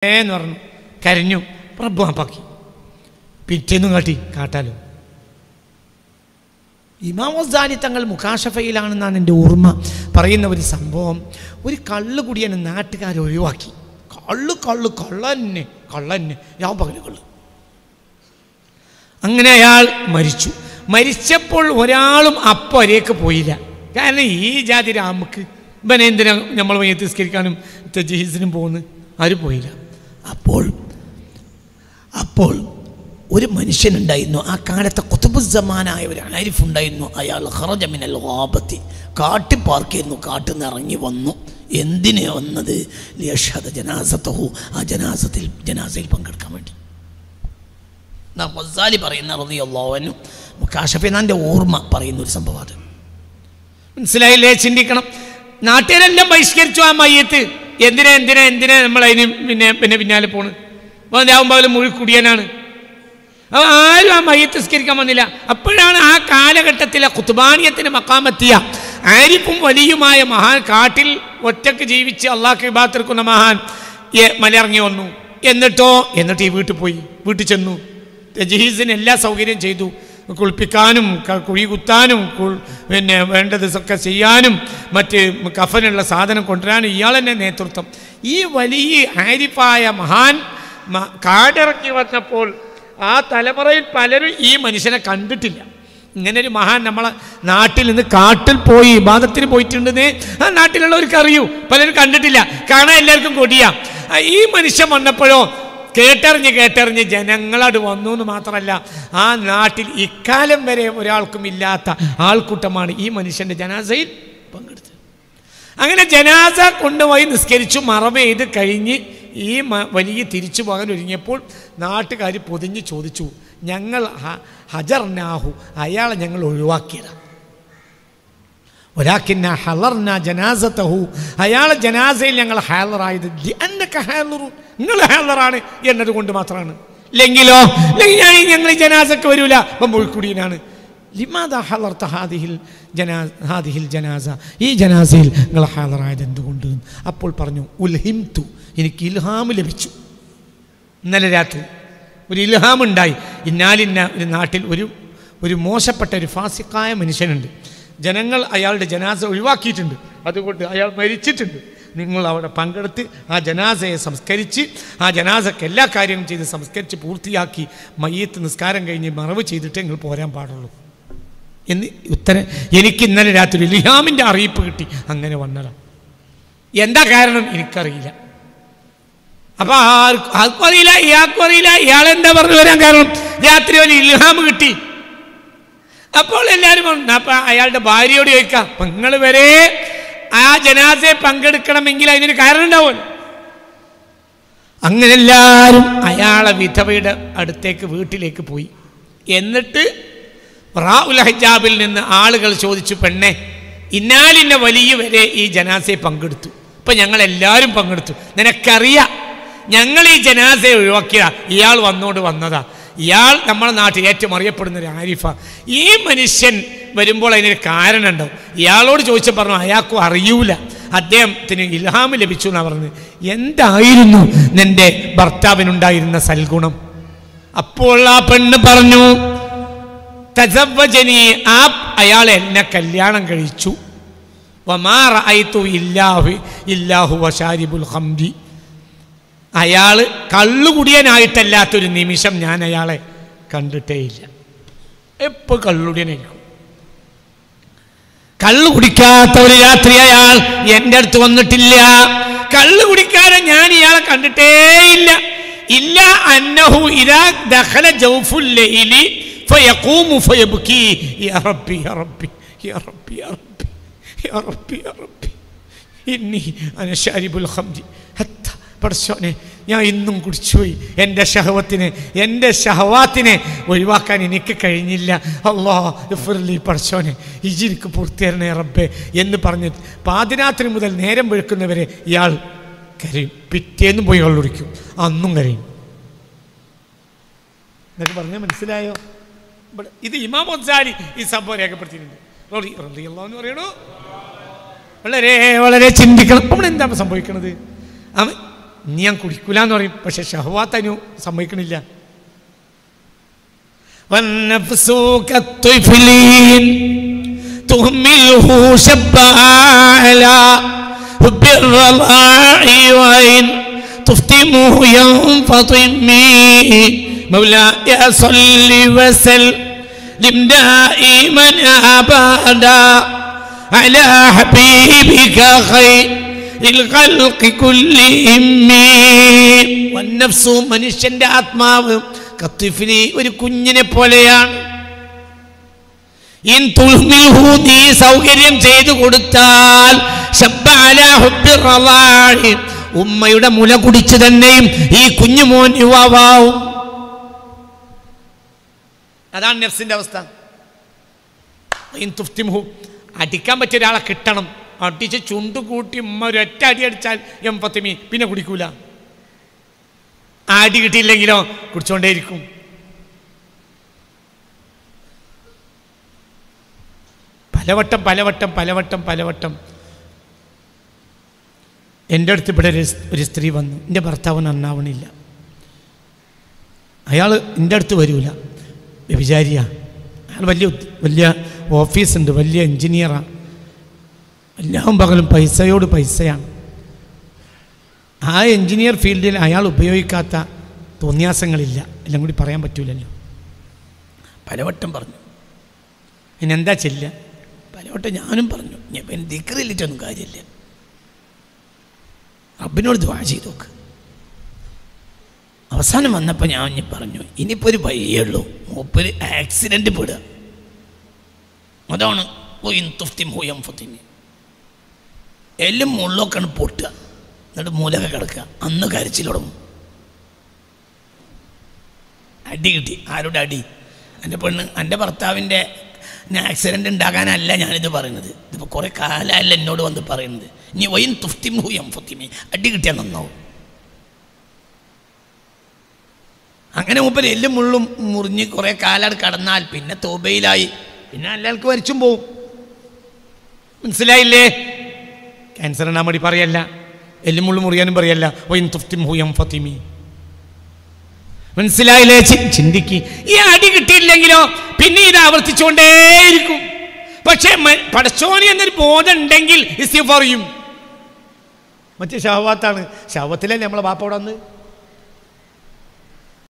എന്ന് പറഞ്ഞു, കരഞ്ഞു, റബ്ബ് മാപ്പാക്കി. പിറ്റേന്നും കാട്ടാലോ. ഇമാം ഗസാലി തങ്ങൾ മുകാശഫയിലാണെന്നാണ് എൻ്റെ ഓർമ്മ. പറയുന്ന ഒരു സംഭവം, ഒരു കള്ള് കുടിയനെ നാട്ടുകാർ ഒഴിവാക്കി. കള്ളന്നെ ഞാൻ പകല് കള്ള്. അങ്ങനെ അയാൾ മരിച്ചു. മരിച്ചപ്പോൾ ഒരാളും അപ്പരേക്ക് പോയില്ല. കാരണം ഈ ജാതി രാമക്ക് ഇവനെ എന്തിനാ നമ്മൾ തിസ്കരിക്കാനും തജ്ഹീസിനും പോകുന്നു, ആരും പോയില്ല. അപ്പോൾ ഒരു മനുഷ്യനുണ്ടായിരുന്നു, ആ കാലത്തെ ഖുതുബുസ്സമാനായ ഒരു ആരിഫുണ്ടായിരുന്നു. അയാൾ ഖറജ മിനൽ ഗാബത്തി, കാട്ടി പാർക്കായിരുന്നു, കാട്ടിൽ നിന്ന് ഇറങ്ങി വന്നു. എന്തിനു വന്നത്? ലിയഷ്ഹദ ജനാസതഹു, ആ ജനാസയിൽ പങ്കെടുക്കാൻ വേണ്ടി. ഗസാലി പറയുന്ന റളിയല്ലാഹു അൻഹു മുകാശഫിന്റെ ഓർമ്മ പറയുന്ന ഒരു സംഭവം. അത് മനസ്സിലായില്ലേ? ചിന്തിക്കണം. നാട്ടുകാരെല്ലാം ബഹിഷ്കരിച്ചു ആ മയ്യത്ത്. എന്തിനാ നമ്മളതിന് പിന്നാലെ പോണ്? രാവുമ്പോൾ മുഴുക്കുടിയനാണ്. അപ്പോൾ ആരും ആ മയ്യത്ത് നിസ്കരിക്കാൻ വന്നില്ല. അപ്പോഴാണ് ആ കാലഘട്ടത്തിലെ ഖുത്ബാനിയത്തിന് മക്കാമെത്തിയ ആരിഫും വലിയുമായ മഹാൻ, കാട്ടിൽ ഒറ്റക്ക് ജീവിച്ച് അള്ളാഹ്ക്ക് ഇബാദത്ത് എടുക്കുന്ന മഹാൻ മലയിറങ്ങി വന്നു. എന്നിട്ട് ഈ വീട്ടിൽ ചെന്നു. തജ്ഹീസിന് എല്ലാ സൗകര്യം ചെയ്തു. കുളിപ്പിക്കാനും കുഴി കുത്താനും വേണ്ടതൊക്കെ ചെയ്യാനും മറ്റ് കഫനുള്ള സാധനം കൊണ്ടുവരാനും ഇയാൾ തന്നെ നേതൃത്വം. ഈ വലിയ ആരിഫായ മഹാൻ കാടിറങ്ങി വന്നപ്പോൾ ആ തലമുറയിൽ പലരും ഈ മനുഷ്യനെ കണ്ടിട്ടില്ല. ഇങ്ങനൊരു മഹാൻ നമ്മളെ നാട്ടിൽ നിന്ന് കാട്ടിൽ പോയി ഇബാദത്തിന് പോയിട്ടുണ്ടെന്ന് ആ നാട്ടിലുള്ളവർക്ക് അറിയൂ. പലരും കണ്ടിട്ടില്ല. കാണാൻ എല്ലാവർക്കും കൊടിയാ. ഈ മനുഷ്യൻ വന്നപ്പോഴോ കേട്ടറിഞ്ഞ് ജനങ്ങളോട് വന്നു എന്ന് മാത്രമല്ല, ആ നാട്ടിൽ ഇക്കാലം വരെ ഒരാൾക്കും ഇല്ലാത്ത ആൾക്കൂട്ടമാണ് ഈ മനുഷ്യൻ്റെ ജനാസയിൽ പങ്കെടുത്തത്. അങ്ങനെ ജനാസ കൊണ്ടുപോയി നിസ്കരിച്ചു, മറവ് ചെയ്ത് കഴിഞ്ഞ് ഈ വലിയ തിരിച്ചു പോകാൻ ഒരുങ്ങിയപ്പോൾ നാട്ടുകാർ പൊതിഞ്ഞ് ചോദിച്ചു, ഞങ്ങൾ ഹജർനാഹു, അയാളെ ഞങ്ങൾ ഒഴിവാക്കിയതാണ്. ഒരാക്കിന്ന ഹലർന ജനാസതഹു, അയാളെ ജനാസയിൽ ഞങ്ങൾ ഹാലറായത് നിങ്ങൾ ഹാലറാണ് എന്നതുകൊണ്ട് മാത്രമാണ്. ഇല്ലെങ്കിലോ ഞങ്ങൾ ജനാസക്ക് വരൂല, അപ്പം മുഴുക്കുടിയനാണ്. ലിമാദ ഹലർത ഹാദിഹിൽ ജനാസ, ഈ ജനാസയിൽ നിങ്ങൾ ഹാലറായത് എന്തുകൊണ്ട്? അപ്പോൾ പറഞ്ഞു, ഉൽഹിംതു, എനിക്ക് ഇൽഹാം ലഭിച്ചു. ഇന്നലെ രാത്രി ഒരു ഇൽഹാമുണ്ടായി. ഇന്നാലിന്ന ഒരു നാട്ടിൽ ഒരു മോശപ്പെട്ട ഒരു ഫാസിക്കായ മനുഷ്യനുണ്ട്. ജനങ്ങൾ അയാളുടെ ജനാസ ഒഴിവാക്കിയിട്ടുണ്ട്, അതുകൊണ്ട് അയാൾ മരിച്ചിട്ടുണ്ട്. നിങ്ങൾ അവിടെ പങ്കെടുത്ത് ആ ജനാസയെ സംസ്കരിച്ച് ആ ജനാസക്ക് എല്ലാ കാര്യങ്ങളും ചെയ്ത് സംസ്കരിച്ച് പൂർത്തിയാക്കി മയ്യത്ത് നിസ്കാരം കഴിഞ്ഞ് മറവ് ചെയ്തിട്ട് നിങ്ങൾ പോരാൻ പാടുള്ളൂ എന്ന് ഉത്തരം എനിക്ക് ഇന്നലെ രാത്രി ഇൽഹാമിൻ്റെ അറിയിപ്പ് കിട്ടി. അങ്ങനെ വന്നതാണ്. എന്താ കാരണം എനിക്കറിയില്ല. അപ്പം ആർക്കും അറിയില്ല, ഇയാൾക്കും അറിയില്ല. ഇയാളെന്താ പറഞ്ഞു വരാൻ കാരണം? രാത്രി ഒരു ഇൽഹാം കിട്ടി. അപ്പോൾ എല്ലാവരും അപ്പം അയാളുടെ ഭാര്യയോട് ചോദിക്കാം, അപ്പം നിങ്ങൾ വരെ ആ ജനാസയെ പങ്കെടുക്കണമെങ്കിൽ അതിനൊരു കാരണം ഉണ്ടാവുമല്ലോ. അങ്ങനെ എല്ലാവരും അയാളെ വിധവയുടെ അടുത്തേക്ക് വീട്ടിലേക്ക് പോയി. എന്നിട്ട് റാഉൽ ഹിജാബിൽ നിന്ന് ആളുകൾ ചോദിച്ചു, പെണ്ണെ ഇന്നാലിന്ന വലിയ വരെ ഈ ജനാസയെ പങ്കെടുത്തു, അപ്പം ഞങ്ങളെല്ലാവരും പങ്കെടുത്തു, നിനക്കറിയാം ഞങ്ങൾ ഈ ജനാസയെ ഒഴിവാക്കിയ ഇയാൾ വന്നതാ. ഇയാൾ നമ്മുടെ നാട്ടിൽ ഏറ്റവും അറിയപ്പെടുന്ന ഒരു ആരിഫ. ഈ മനുഷ്യൻ വരുമ്പോൾ അതിനൊരു കാരണം ഉണ്ടാവും. ഇയാളോട് ചോദിച്ചു പറഞ്ഞു, അയാൾക്കും അറിയൂല, അദ്ദേഹത്തിന് ഇൽഹാം ലഭിച്ചു എന്നാണ് പറഞ്ഞത്. എന്തായിരുന്നു നിന്റെ ഭർത്താവിനുണ്ടായിരുന്ന സൽഗുണം? അപ്പോൾ ആ പെണ്ണ് പറഞ്ഞു, തസവ്വജനി, അയാൾ എന്നെ കല്യാണം കഴിച്ചു. വമാ റഅയ്തു ഇല്ലാഹു വശാരിബുൽ ഖംരി, അയാൾ കള്ളുകുടിയനായിട്ടല്ലാത്തൊരു നിമിഷം ഞാൻ അയാളെ കണ്ടിട്ടേയില്ല. എപ്പോൾ കള്ളുകുടിയനായിരിക്കും. കള്ളു കുടിക്കാത്ത ഒരു രാത്രി അയാൾ എൻ്റെ അടുത്ത് വന്നിട്ടില്ല. കള്ളു കുടിക്കാതെ ഞാൻ ഇയാളെ കണ്ടിട്ടേയില്ല. ഇല്ല അന്നഹു ഇദാ ദഖല ജൗഫുൽ ലൈലി ഫയഖൂമു ഫയബ്കി യാ റബ്ബി യാ റബ്ബി യാ റബ്ബി യാ റബ്ബി യാ റബ്ബി യാ റബ്ബി ഇന്നി അന ശാരിബുൽ ഖംരി ഹത്ത, പടച്ചോനെ ഞാൻ ഇന്നും കുടിച്ചുപോയി, എൻ്റെ ഷഹവാത്തിനെ ഒഴിവാക്കാൻ എനിക്ക് കഴിഞ്ഞില്ല. അല്ലാഹ് ഗഫിർലി, പടച്ചോനെ ഹിജ്റിക്ക് പൂർത്തിയാരണേ റബ്ബേ എന്ന് പറഞ്ഞ് പാതിരാത്രി മുതൽ നേരം വെളുക്കുന്നവരെ ഇയാൾ കരയും. പിറ്റേന്നും പോയി കള്ളുടിക്കും, അന്നും കരയും. എന്നൊക്കെ പറഞ്ഞാൽ മനസ്സിലായോ? ഇത് ഇമാം ഗസാലി ഈ സംഭവം രേഖപ്പെടുത്തിയിട്ടുണ്ട്. റളിയല്ലാഹു പറയണു, വളരെ വളരെ ചിന്തിക്കണം. നമ്മൾ എന്താണ് സംഭവിക്കുന്നത്? ഇനി ഞാൻ കുടിക്കൂലെന്ന് പറയും. പക്ഷെ ഷഹ്വാത്ത് അതിന് സമ്മതിക്കണില്ല. വന്നഫ്സു കത്ത്ഫിലീൻ തുഹ്മിൽഹു ശബ്ബഅലാ ഹുബ്ബിർ റളാഇ വഇൻ തുഫ്തിമുഹു യൻഫതിമി മൗലായ സ്വല്ലി വസല്ലിം ദായിമൻ അബദാ അലാ ഹബീബിക ഖൈറിൽ ഖൽഖി കുല്ലിഹിം. വന്നഫ്സു മനുഷ്യന്റെ ആത്മാവ് കത്ത്ഫിലി ഒരു കുഞ്ഞിനെ പോലെയാണ്. ഇൻ തുഹ്മിൽഹു നീ സൗകര്യം ചെയ്തു കൊടുത്താൽ ശബ്ബഅലാ ഹുബ്ബിർ റളാഇ ഉമ്മയുടെ മുല കുടിച്ച് തന്നെയും ഈ കുഞ്ഞുമോൻ യുവാവാവും. അതാണ് നഫ്സിന്റെ അവസ്ഥ. ഇൻ തുഫ്തിമുഹു അടിക്കാൻ പറ്റിയ ഒരാളെ കിട്ടണം. അടിച്ച് ചുണ്ടു കൂട്ടി ഉമ്മ ഒരൊറ്റ അടി അടിച്ചാൽ എംപത്തിമി പിന്നെ കുടിക്കൂല. അടി കിട്ടിയില്ലെങ്കിലോ കുടിച്ചോണ്ടേയിരിക്കും. പലവട്ടം എൻ്റെ അടുത്ത് ഇവിടെ ഒരു സ്ത്രീ വന്നു. എൻ്റെ ഭർത്താവ് നന്നാവണില്ല. അയാൾ എൻ്റെ അടുത്ത് വരൂല, വ്യഭിചാരിയാണ്. അയാൾ വലിയ ഓഫീസുണ്ട്, വലിയ എൻജിനീയറാണ്. എല്ലാം പകലും പൈസയോട് പൈസയാണ്. ആ എൻജിനീയർ ഫീൽഡിൽ അയാൾ ഉപയോഗിക്കാത്ത തോന്നിയാസങ്ങളില്ല. എല്ലാം കൂടി പറയാൻ പറ്റൂലല്ലോ. പലവട്ടം പറഞ്ഞു. ഇനെന്താ ചെല്ലുക? പലവട്ടം ഞാനും പറഞ്ഞു. ഞാൻ ദിക്റിലിട്ടൊന്നും കാര്യമില്ല, റബ്ബിനോട് ദുആ ചെയ്ത് നോക്ക്. അവസാനം വന്നപ്പോൾ ഞാൻ പറഞ്ഞു, ഇനിയിപ്പോൾ ഒരു വഴിയേ ഉള്ളൂ, മൂപ്പര് ആക്സിഡൻറ്റ് പെടുക. അതാണ് എല്ലാം മുള്ളൊക്കെയാണ് പൊട്ടുക, എന്നിട്ട് മൂലൊക്കെ കിടക്കുക. അന്ന് കരച്ചിൽ തുടങ്ങും. അടി കിട്ടി. ആരുടെ അടി? എൻ്റെ പെണ്ണ്, എൻ്റെ ഭർത്താവിൻ്റെ ആക്സിഡൻ്റ് ഉണ്ടാകാനല്ല ഞാനിത് പറയുന്നത്. ഇതിപ്പോൾ കുറേ കാലമല്ല എന്നോട് വന്ന് പറയുന്നത്. ഇനി വൈൻ തുഫ്തിമു യംഫതിമി, അടി കിട്ടിയാൽ നന്നാവും. അങ്ങനെ മൂപ്പര് എല്ലും മുള്ളും മുറിഞ്ഞ് കുറേ കാലം കടന്നാൽ പിന്നെ തോബയിലായി. പിന്നെ എല്ലാവർക്കും വരച്ചും പോവും. മനസ്സിലായില്ലേ? ക്യാൻസർ ഉണ്ടാകാൻ വേണ്ടി പറയല്ല, എല്ലും മുള്ളും മുറിയാനും പറയല്ല. വൈൻ തുഫ്തിമു യംഫതിമി. മനസ്സിലായില്ലേ? ചിന്തിക്ക്. ഈ അടി കിട്ടിയില്ലെങ്കിലോ പിന്നെ ഇത് ആവർത്തിച്ചുകൊണ്ടേയിരിക്കും. പക്ഷേ പടച്ചോനി എന്നൊരു ബോധം ഉണ്ടെങ്കിൽ ഇസ്തിഗ്ഫാർ ചെയ്യും. മറ്റേ ഷഹവാത്താണ്. ഷഹവത്തിലല്ലേ നമ്മളെ ബാപ്പ അവിടെ വന്ന്